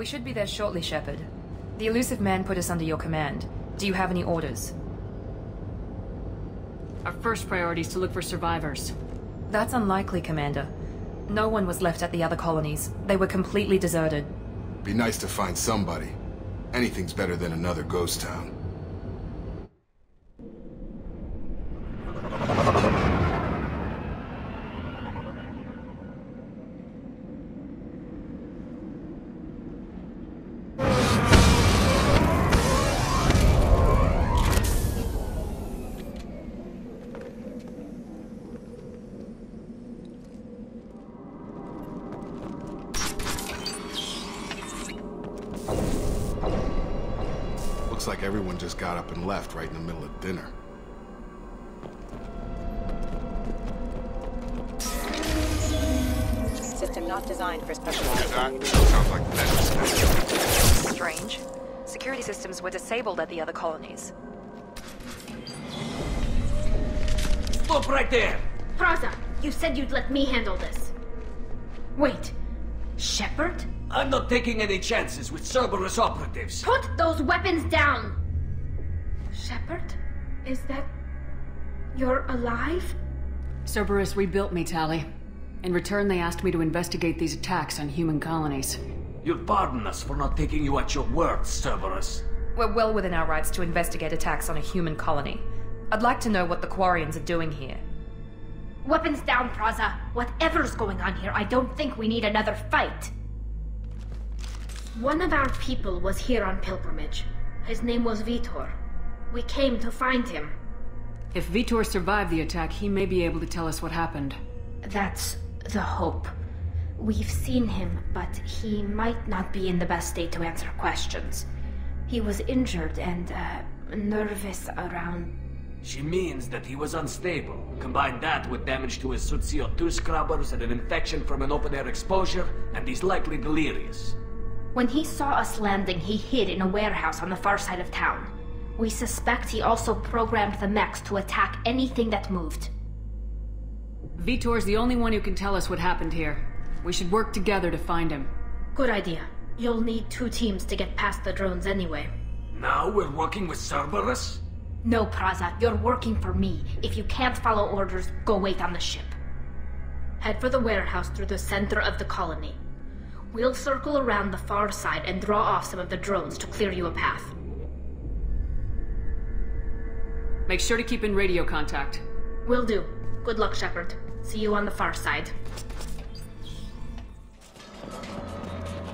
We should be there shortly, Shepard. The elusive man put us under your command. Do you have any orders? Our first priority is to look for survivors. That's unlikely, Commander. No one was left at the other colonies. They were completely deserted. Be nice to find somebody. Anything's better than another ghost town. Looks like everyone just got up and left right in the middle of dinner. System not designed for special That sounds like that. Strange. Security systems were disabled at the other colonies. Stop right there! Praza, you said you'd let me handle this. Wait, Shepard? I'm not taking any chances with Cerberus operatives. Put those weapons down! Shepard? Is that... you're alive? Cerberus rebuilt me, Tali. In return, they asked me to investigate these attacks on human colonies. You'll pardon us for not taking you at your word, Cerberus. We're well within our rights to investigate attacks on a human colony. I'd like to know what the Quarians are doing here. Weapons down, Praza. Whatever's going on here, I don't think we need another fight. One of our people was here on pilgrimage. His name was Vitor. We came to find him. If Vitor survived the attack, he may be able to tell us what happened. That's the hope. We've seen him, but he might not be in the best state to answer questions. He was injured and, nervous around... She means that he was unstable. Combine that with damage to his CO2 scrubbers and an infection from an open-air exposure, and he's likely delirious. When he saw us landing, he hid in a warehouse on the far side of town. We suspect he also programmed the mechs to attack anything that moved. Vitor's the only one who can tell us what happened here. We should work together to find him. Good idea. You'll need 2 teams to get past the drones anyway. Now we're working with Cerberus? No, Praza, you're working for me. If you can't follow orders, go wait on the ship. Head for the warehouse through the center of the colony. We'll circle around the far side and draw off some of the drones to clear you a path. Make sure to keep in radio contact. Will do. Good luck, Shepard. See you on the far side.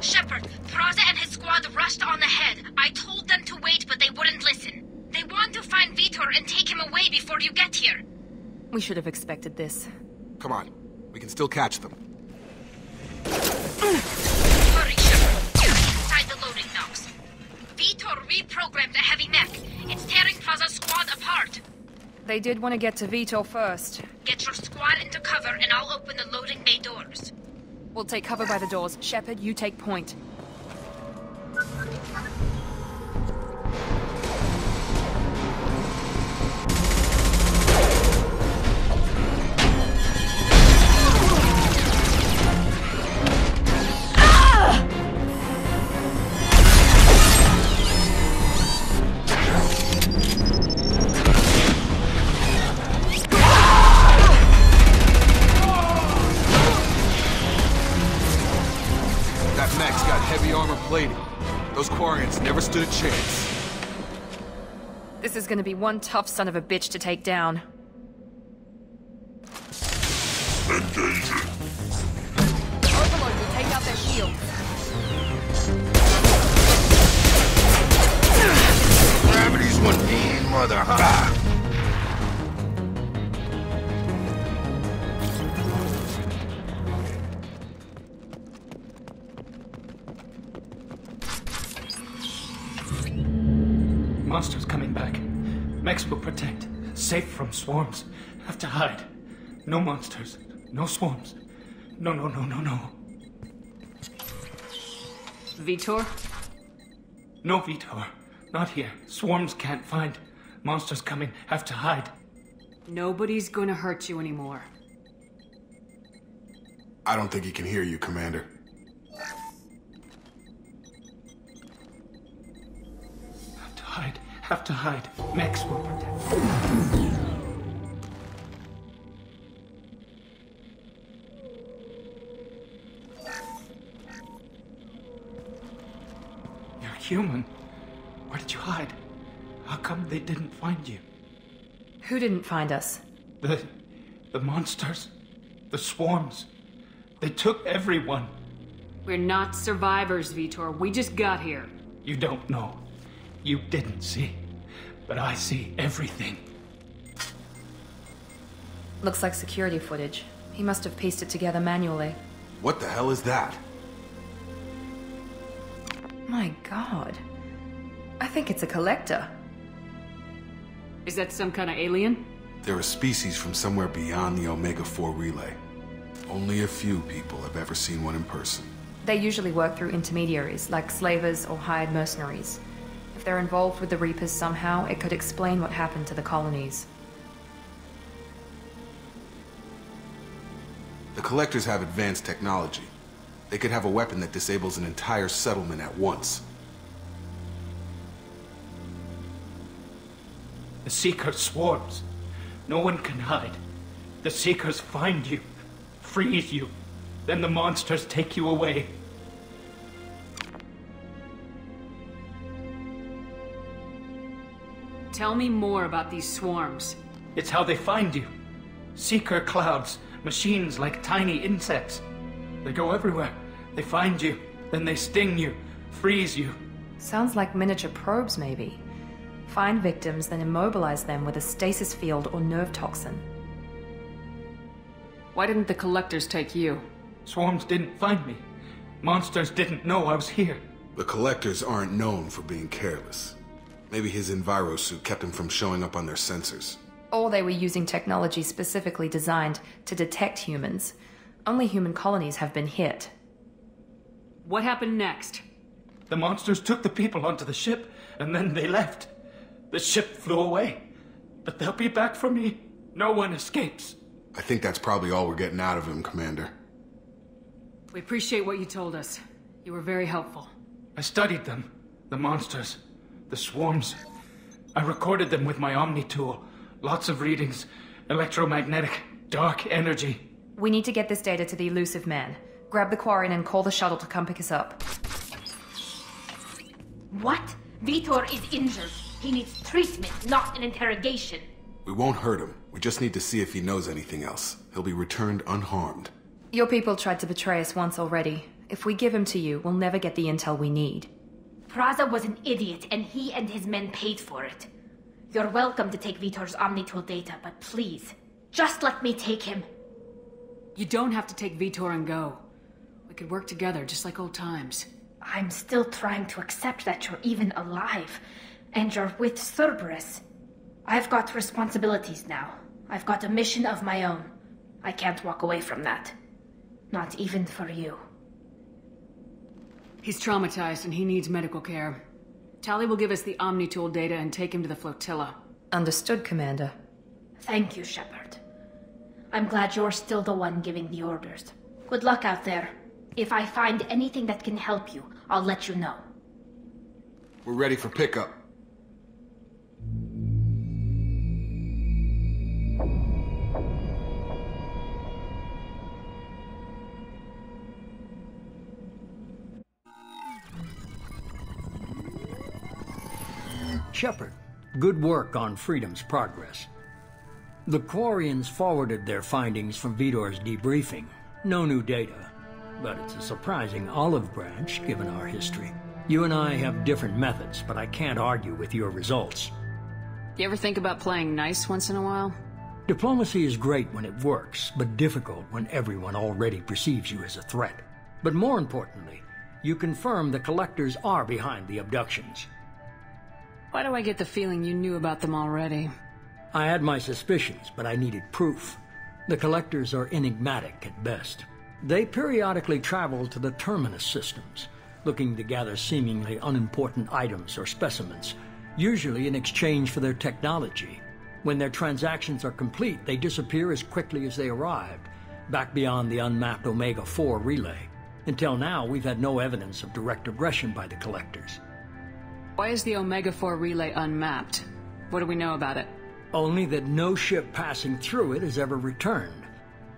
Shepard, Praza and his squad rushed on ahead. I told them to wait, but they wouldn't listen. They want to find Vitor and take him away before you get here. We should have expected this. Come on, we can still catch them. Hurry, Shepard. Inside the loading docks. Vitor reprogrammed a heavy mech. It's tearing Praza's squad apart. They did want to get to Vitor first. Get your squad into cover and I'll open the loading bay doors. We'll take cover by the doors. Shepard, you take point. Those Quarians never stood a chance. This is gonna be one tough son of a bitch to take down. Engaging. Overlord will take out their shields. Gravity's one mean mother. Monsters coming back. Mechs will protect. Safe from swarms. Have to hide. No monsters. No swarms. No. Vitor? No, Vitor. Not here. Swarms can't find. Monsters coming. Have to hide. Nobody's gonna hurt you anymore. I don't think he can hear you, Commander. Have to hide. Max will protect. You're human. Where did you hide? How come they didn't find you? Who didn't find us? The monsters. The swarms. They took everyone. We're not survivors, Vitor. We just got here. You don't know. You didn't see. But I see everything. Looks like security footage. He must have pieced it together manually. What the hell is that? My god. I think it's a collector. Is that some kind of alien? They're a species from somewhere beyond the Omega-4 relay. Only a few people have ever seen one in person. They usually work through intermediaries, like slavers or hired mercenaries. If they're involved with the Reapers somehow, it could explain what happened to the colonies. The Collectors have advanced technology. They could have a weapon that disables an entire settlement at once. The Seeker swarms. No one can hide. The Seekers find you, freeze you. Then the monsters take you away. Tell me more about these swarms. It's how they find you. Seeker clouds, machines like tiny insects. They go everywhere. They find you, then they sting you, freeze you. Sounds like miniature probes, maybe. Find victims, then immobilize them with a stasis field or nerve toxin. Why didn't the Collectors take you? Swarms didn't find me. Monsters didn't know I was here. The Collectors aren't known for being careless. Maybe his enviro suit kept him from showing up on their sensors. Or they were using technology specifically designed to detect humans. Only human colonies have been hit. What happened next? The monsters took the people onto the ship, and then they left. The ship flew away. But they'll be back for me. No one escapes. I think that's probably all we're getting out of him, Commander. We appreciate what you told us. You were very helpful. I studied them. The monsters. The swarms. I recorded them with my Omni tool. Lots of readings. Electromagnetic. Dark energy. We need to get this data to the elusive man. Grab the Quarian and call the shuttle to come pick us up. What? Vitor is injured. He needs treatment, not an interrogation. We won't hurt him. We just need to see if he knows anything else. He'll be returned unharmed. Your people tried to betray us once already. If we give him to you, we'll never get the intel we need. Praza was an idiot, and he and his men paid for it. You're welcome to take Vitor's Omnitool data, but please, just let me take him. You don't have to take Vitor and go. We could work together, just like old times. I'm still trying to accept that you're even alive, and you're with Cerberus. I've got responsibilities now. I've got a mission of my own. I can't walk away from that. Not even for you. He's traumatized and he needs medical care. Tali will give us the Omnitool data and take him to the flotilla. Understood, Commander. Thank you, Shepard. I'm glad you're still the one giving the orders. Good luck out there. If I find anything that can help you, I'll let you know. We're ready for pickup. Shepard, good work on Freedom's progress. The Quarians forwarded their findings from Vitor's debriefing. No new data, but it's a surprising olive branch given our history. You and I have different methods, but I can't argue with your results. You ever think about playing nice once in a while? Diplomacy is great when it works, but difficult when everyone already perceives you as a threat. But more importantly, you confirm the Collectors are behind the abductions. Why do I get the feeling you knew about them already? I had my suspicions, but I needed proof. The Collectors are enigmatic at best. They periodically travel to the Terminus systems, looking to gather seemingly unimportant items or specimens, usually in exchange for their technology. When their transactions are complete, they disappear as quickly as they arrived, back beyond the unmapped Omega-4 relay. Until now, we've had no evidence of direct aggression by the Collectors. Why is the Omega-4 relay unmapped? What do we know about it? Only that no ship passing through it has ever returned.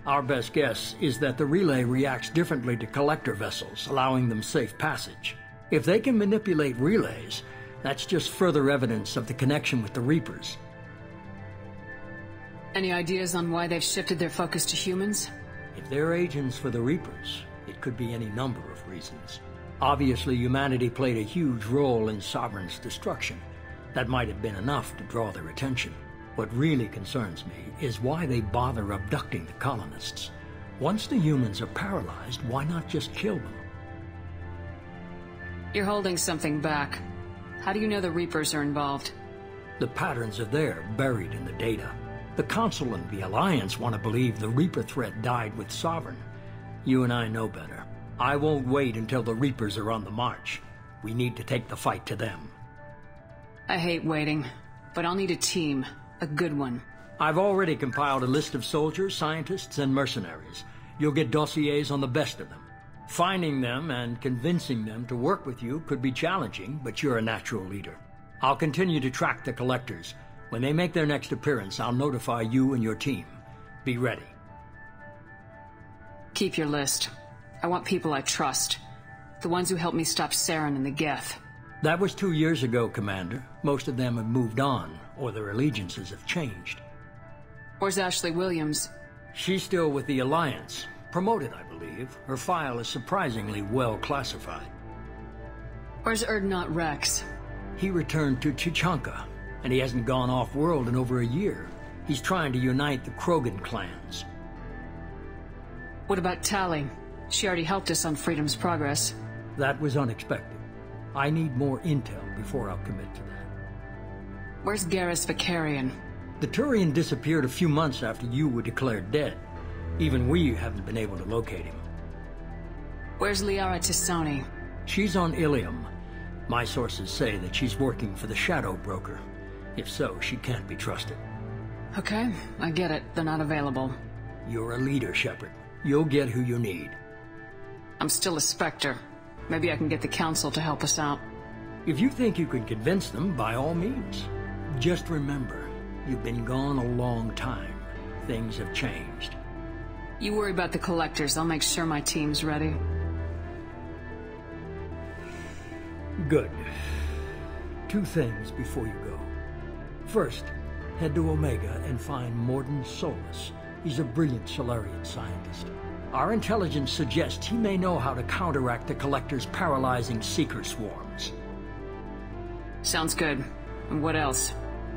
Our best guess is that the relay reacts differently to collector vessels, allowing them safe passage. If they can manipulate relays, that's just further evidence of the connection with the Reapers. Any ideas on why they've shifted their focus to humans? If they're agents for the Reapers, it could be any number of reasons. Obviously, humanity played a huge role in Sovereign's destruction. That might have been enough to draw their attention. What really concerns me is why they bother abducting the colonists. Once the humans are paralyzed, why not just kill them? You're holding something back. How do you know the Reapers are involved? The patterns are there, buried in the data. The Council and the Alliance want to believe the Reaper threat died with Sovereign. You and I know better. I won't wait until the Reapers are on the march. We need to take the fight to them. I hate waiting, but I'll need a team. A good one. I've already compiled a list of soldiers, scientists, and mercenaries. You'll get dossiers on the best of them. Finding them and convincing them to work with you could be challenging, but you're a natural leader. I'll continue to track the collectors. When they make their next appearance, I'll notify you and your team. Be ready. Keep your list. I want people I trust. The ones who helped me stop Saren and the Geth. That was 2 years ago, Commander. Most of them have moved on, or their allegiances have changed. Where's Ashley Williams? She's still with the Alliance. Promoted, I believe. Her file is surprisingly well classified. Where's Erdnot Rex? He returned to Chichanka, and he hasn't gone off-world in over a year. He's trying to unite the Krogan clans. What about Tali? She already helped us on Freedom's Progress. That was unexpected. I need more intel before I'll commit to that. Where's Garrus Vicarian? The Turian disappeared a few months after you were declared dead. Even we haven't been able to locate him. Where's Liara Tisoni? She's on Ilium. My sources say that she's working for the Shadow Broker. If so, she can't be trusted. Okay, I get it. They're not available. You're a leader, Shepard. You'll get who you need. I'm still a Spectre. Maybe I can get the Council to help us out. If you think you can convince them, by all means. Just remember, you've been gone a long time. Things have changed. You worry about the collectors. I'll make sure my team's ready. Good. 2 things before you go. First, head to Omega and find Mordin Solus. He's a brilliant Solarian scientist. Our intelligence suggests he may know how to counteract the Collector's paralyzing Seeker swarms. Sounds good. And what else?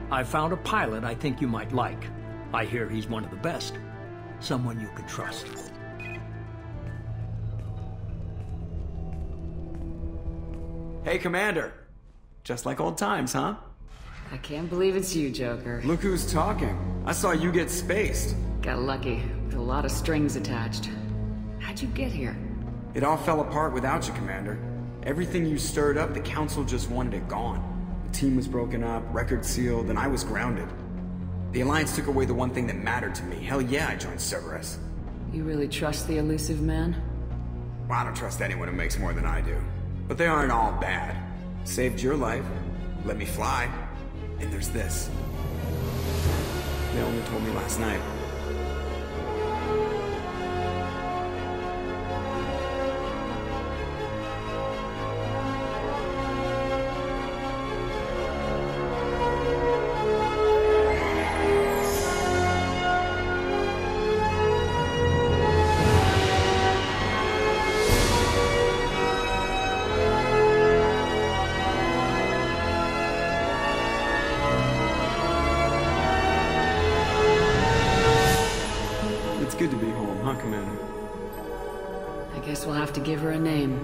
I found a pilot I think you might like. I hear he's one of the best. Someone you can trust. Hey, Commander. Just like old times, huh? I can't believe it's you, Joker. Look who's talking. I saw you get spaced. Got lucky, with a lot of strings attached. How'd you get here? It all fell apart without you, Commander. Everything you stirred up, the Council just wanted it gone. The team was broken up, records sealed, and I was grounded. The Alliance took away the one thing that mattered to me. Hell yeah, I joined Cerberus. You really trust the elusive man? Well, I don't trust anyone who makes more than I do. But they aren't all bad. Saved your life, let me fly, and there's this. They only told me last night. Good to be home, huh, Commander? I guess we'll have to give her a name.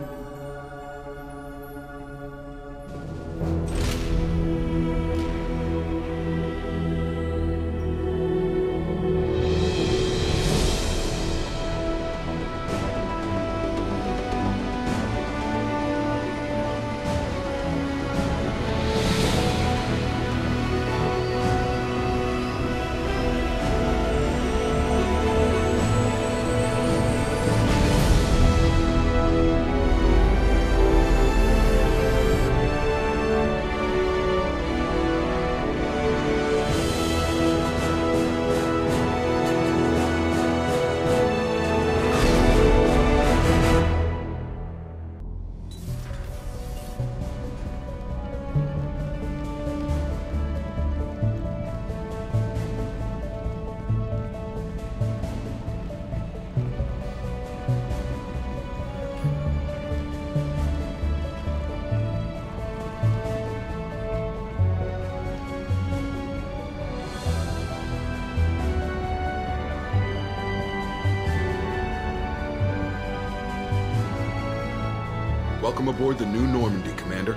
Welcome aboard the new Normandy, Commander.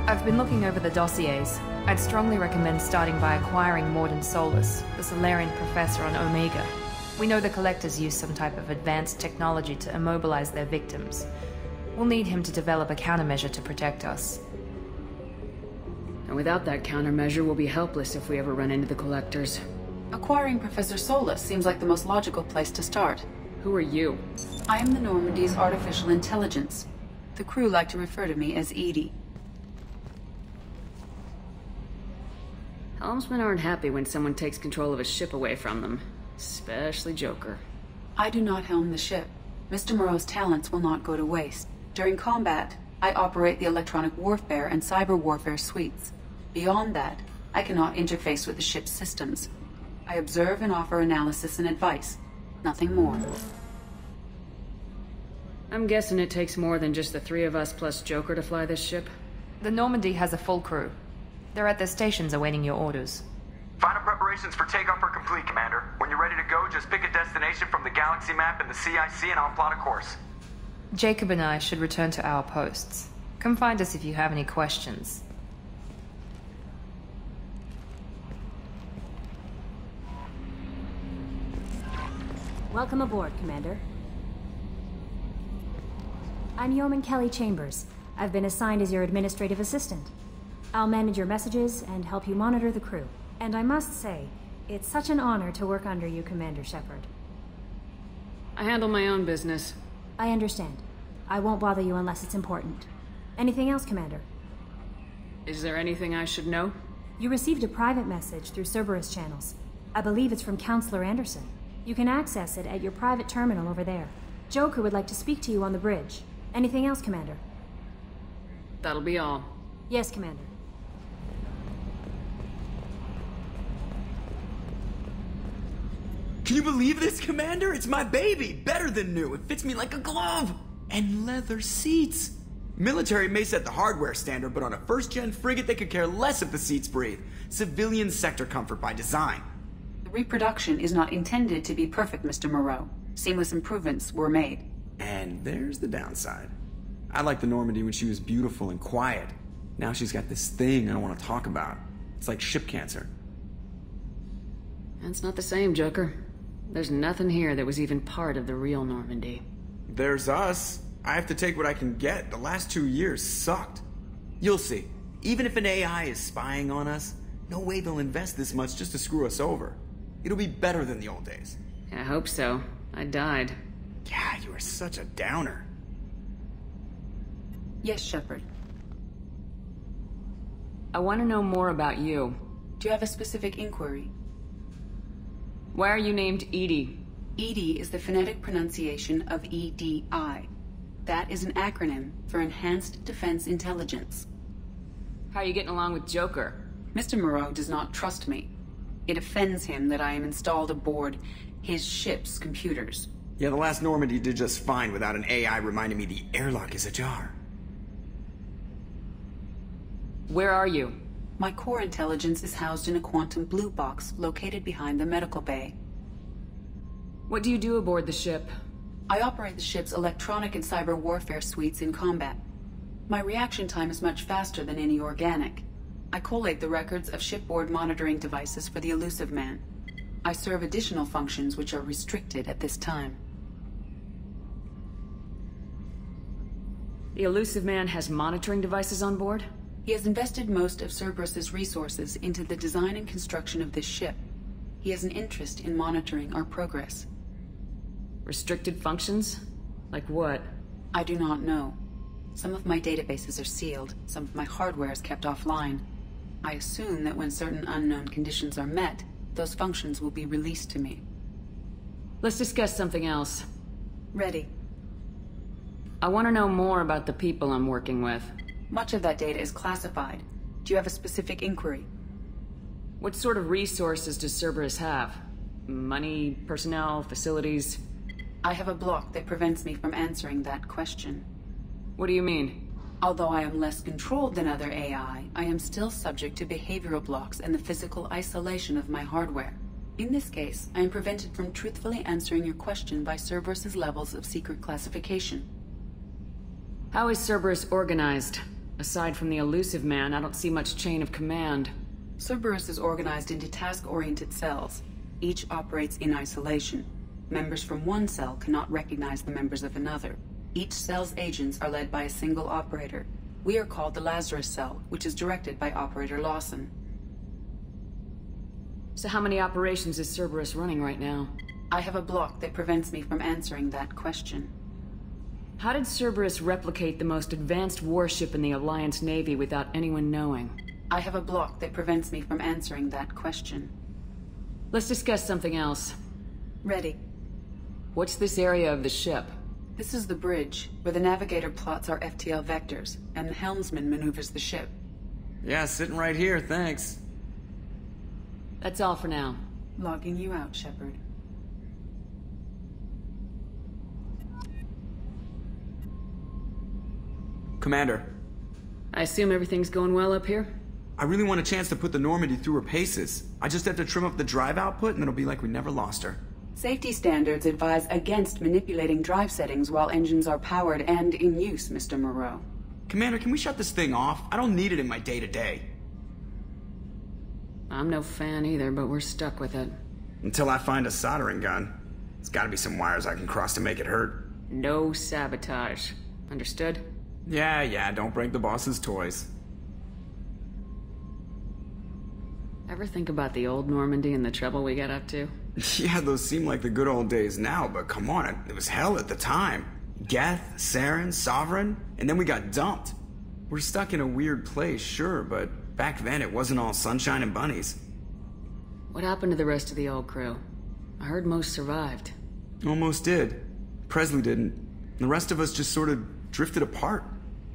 I've been looking over the dossiers. I'd strongly recommend starting by acquiring Morden Solus, the Solarian professor on Omega. We know the Collectors use some type of advanced technology to immobilize their victims. We'll need him to develop a countermeasure to protect us. And without that countermeasure, we'll be helpless if we ever run into the Collectors. Acquiring Professor Solus seems like the most logical place to start. Who are you? I am the Normandy's artificial intelligence. The crew like to refer to me as Edie. Helmsmen aren't happy when someone takes control of a ship away from them. Especially Joker. I do not helm the ship. Mr. Moreau's talents will not go to waste. During combat, I operate the electronic warfare and cyber warfare suites. Beyond that, I cannot interface with the ship's systems. I observe and offer analysis and advice. Nothing more. I'm guessing it takes more than just the three of us plus Joker to fly this ship? The Normandy has a full crew. They're at their stations awaiting your orders. Final preparations for takeoff are complete, Commander. When you're ready to go, just pick a destination from the galaxy map and the CIC and I'll plot a course. Jacob and I should return to our posts. Come find us if you have any questions. Welcome aboard, Commander. I'm Yeoman Kelly Chambers. I've been assigned as your administrative assistant. I'll manage your messages and help you monitor the crew. And I must say, it's such an honor to work under you, Commander Shepard. I handle my own business. I understand. I won't bother you unless it's important. Anything else, Commander? Is there anything I should know? You received a private message through Cerberus channels. I believe it's from Counselor Anderson. You can access it at your private terminal over there. Joker would like to speak to you on the bridge. Anything else, Commander? That'll be all. Yes, Commander. Can you believe this, Commander? It's my baby! Better than new. It fits me like a glove! And leather seats! Military may set the hardware standard, but on a first-gen frigate they could care less if the seats breathe. Civilian sector comfort by design. The reproduction is not intended to be perfect, Mr. Moreau. Seamless improvements were made. And there's the downside. I liked the Normandy when she was beautiful and quiet. Now she's got this thing I don't want to talk about. It's like ship cancer. That's not the same, Joker. There's nothing here that was even part of the real Normandy. There's us. I have to take what I can get. The last 2 years sucked. You'll see. Even if an AI is spying on us, no way they'll invest this much just to screw us over. It'll be better than the old days. I hope so. I died. Yeah, you are such a downer. Yes, Shepard. I want to know more about you. Do you have a specific inquiry? Why are you named Edie? EDI is the phonetic pronunciation of EDI. That is an acronym for Enhanced Defense Intelligence. How are you getting along with Joker? Mr. Moreau does not trust me. It offends him that I am installed aboard his ship's computers. Yeah, the last Normandy did just fine without an AI reminding me the airlock is ajar. Where are you? My core intelligence is housed in a quantum blue box located behind the medical bay. What do you do aboard the ship? I operate the ship's electronic and cyber warfare suites in combat. My reaction time is much faster than any organic. I collate the records of shipboard monitoring devices for the Elusive Man. I serve additional functions which are restricted at this time. The Elusive Man has monitoring devices on board? He has invested most of Cerberus's resources into the design and construction of this ship. He has an interest in monitoring our progress. Restricted functions? Like what? I do not know. Some of my databases are sealed, some of my hardware is kept offline. I assume that when certain unknown conditions are met, those functions will be released to me. Let's discuss something else. Ready. I want to know more about the people I'm working with. Much of that data is classified. Do you have a specific inquiry? What sort of resources does Cerberus have? Money, personnel, facilities? I have a block that prevents me from answering that question. What do you mean? Although I am less controlled than other AI, I am still subject to behavioral blocks and the physical isolation of my hardware. In this case, I am prevented from truthfully answering your question by Cerberus's levels of secret classification. How is Cerberus organized? Aside from the elusive man, I don't see much chain of command. Cerberus is organized into task-oriented cells. Each operates in isolation. Members from one cell cannot recognize the members of another. Each cell's agents are led by a single operator. We are called the Lazarus Cell, which is directed by Operator Lawson. So how many operations is Cerberus running right now? I have a block that prevents me from answering that question. How did Cerberus replicate the most advanced warship in the Alliance Navy without anyone knowing? I have a block that prevents me from answering that question. Let's discuss something else. Ready. What's this area of the ship? This is the bridge, where the navigator plots our FTL vectors, and the helmsman maneuvers the ship. Yeah, sitting right here, thanks. That's all for now. Logging you out, Shepard. Commander. I assume everything's going well up here? I really want a chance to put the Normandy through her paces. I just have to trim up the drive output and it'll be like we never lost her. Safety standards advise against manipulating drive settings while engines are powered and in use, Mr. Moreau. Commander, can we shut this thing off? I don't need it in my day-to-day. I'm no fan either, but we're stuck with it. Until I find a soldering gun. There's gotta be some wires I can cross to make it hurt. No sabotage. Understood? Yeah, don't break the boss's toys. Ever think about the old Normandy and the trouble we got up to? Yeah, those seem like the good old days now, but come on, it was hell at the time. Geth, Saren, Sovereign, and then we got dumped. We're stuck in a weird place, sure, but back then it wasn't all sunshine and bunnies. What happened to the rest of the old crew? I heard most survived. Almost did. Presley didn't. The rest of us just sort of drifted apart.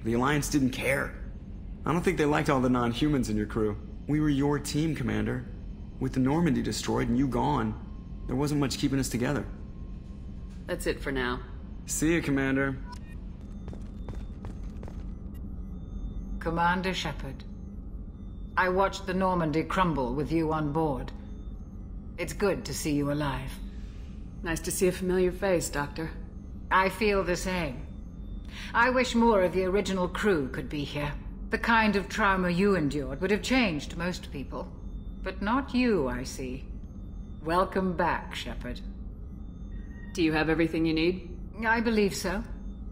The Alliance didn't care. I don't think they liked all the non-humans in your crew. We were your team, Commander. With the Normandy destroyed and you gone, there wasn't much keeping us together. That's it for now. See you, Commander. Commander Shepard, I watched the Normandy crumble with you on board. It's good to see you alive. Nice to see a familiar face, Doctor. I feel the same. I wish more of the original crew could be here. The kind of trauma you endured would have changed most people. But not you, I see. Welcome back, Shepard. Do you have everything you need? I believe so.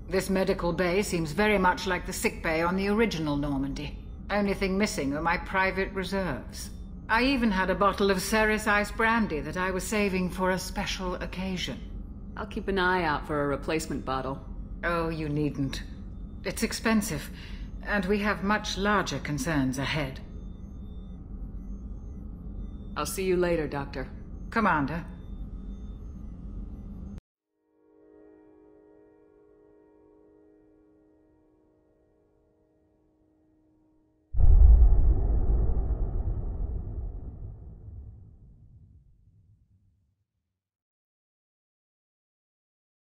This medical bay seems very much like the sick bay on the original Normandy. Only thing missing are my private reserves. I even had a bottle of Ceres Ice Brandy that I was saving for a special occasion. I'll keep an eye out for a replacement bottle. Oh, you needn't. It's expensive, and we have much larger concerns ahead. I'll see you later, Doctor. Commander.